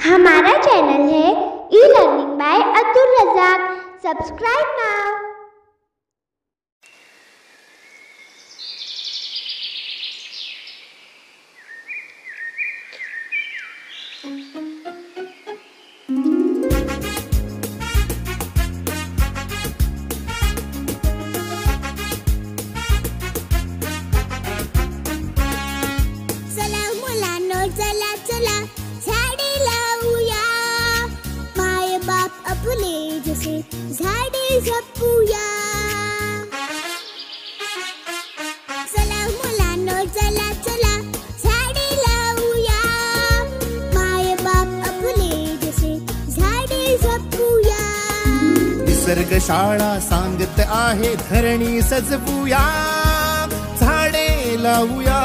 हमारा चैनल है E learning by Abdul Razzaq. Subscribe now. चला मुलांनो, चला चला झाडे लावूया, माय बाप आपले जसे झाडे जपूया। चला मुलांनो, चला चला झाडे लावूया, माय बाप आपले जसे झाडे जपूया। निसर्ग शाळा सांगत आहे, धरणी सजवूया, झाडे लावूया।